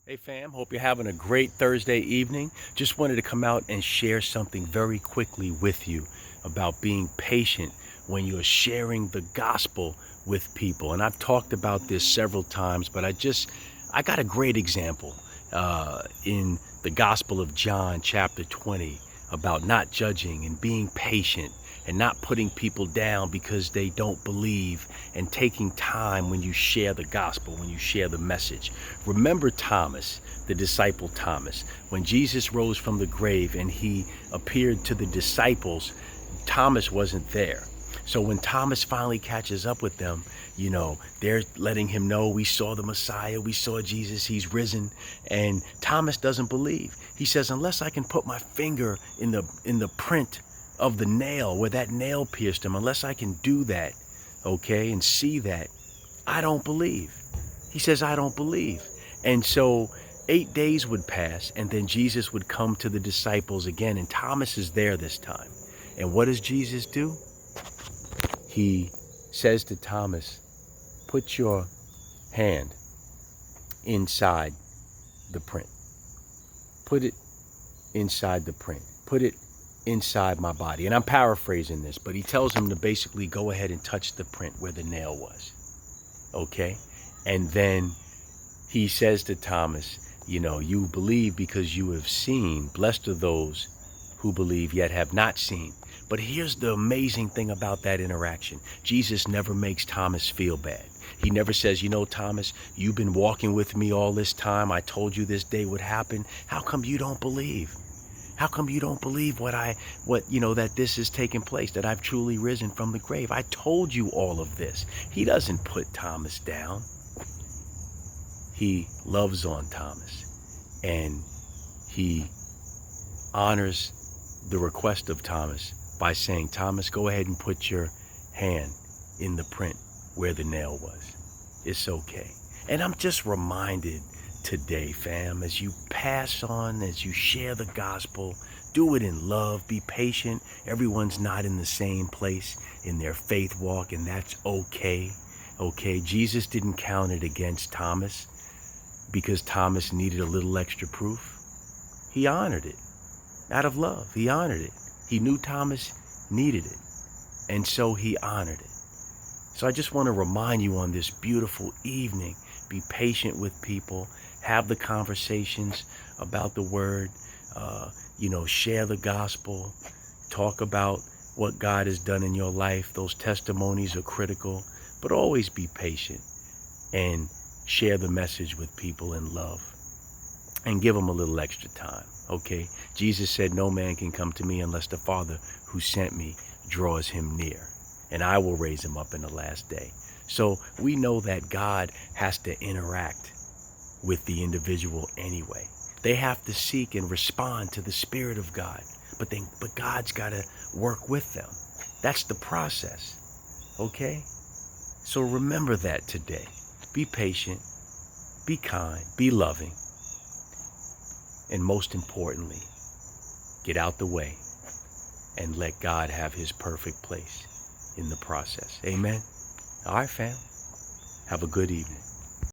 Hey fam, hope you're having a great Thursday evening. Just wanted to come out and share something very quickly with you about being patient when you're sharing the gospel with people. And I've talked about this several times, but I got a great example in the Gospel of John, chapter 20, about not judging and being patient and not putting people down because they don't believe, and taking time when you share the gospel, when you share the message. Remember Thomas, the disciple Thomas, when Jesus rose from the grave and he appeared to the disciples, Thomas wasn't there. So when Thomas finally catches up with them, they're letting him know, we saw the Messiah, we saw Jesus, he's risen. And Thomas doesn't believe. He says, unless I can put my finger in the print of the nail where that nail pierced him, unless I can do that, okay, and see that, I don't believe. He says, I don't believe. And so 8 days would pass, and then Jesus would come to the disciples again, and Thomas is there this time. And what does Jesus do? He says to Thomas, put your hand inside the print. Put it inside the print. Put it inside my body. And I'm paraphrasing this, but he tells him to basically go ahead and touch the print where the nail was. Okay? And then he says to Thomas, you believe because you have seen. Blessed are those who believe yet have not seen. But here's the amazing thing about that interaction. Jesus never makes Thomas feel bad. He never says, Thomas, you've been walking with me all this time. I told you this day would happen. How come you don't believe? How come you don't believe that this is taking place, that I've truly risen from the grave? I told you all of this. He doesn't put Thomas down. He loves on Thomas, and he honors the request of Thomas by saying, Thomas, go ahead and put your hand in the print where the nail was. It's okay. And I'm just reminded today, fam, as you pass on, as you share the gospel, do it in love, be patient. Everyone's not in the same place in their faith walk, and that's okay. Okay, Jesus didn't count it against Thomas because Thomas needed a little extra proof. He honored it out of love. He honored it. He knew Thomas needed it, and so he honored it. So I just want to remind you on this beautiful evening, be patient with people, have the conversations about the word, share the gospel, talk about what God has done in your life. Those testimonies are critical, but always be patient and share the message with people in love and give them a little extra time. Okay? Jesus said, no man can come to me unless the Father who sent me draws him near, and I will raise him up in the last day. So we know that God has to interact with the individual anyway. They have to seek and respond to the Spirit of God, but God's got to work with them. That's the process. Okay? So remember that today. Be patient, be kind, be loving, and most importantly, get out the way and let God have his perfect place in the process. Amen? All right, fam. Have a good evening.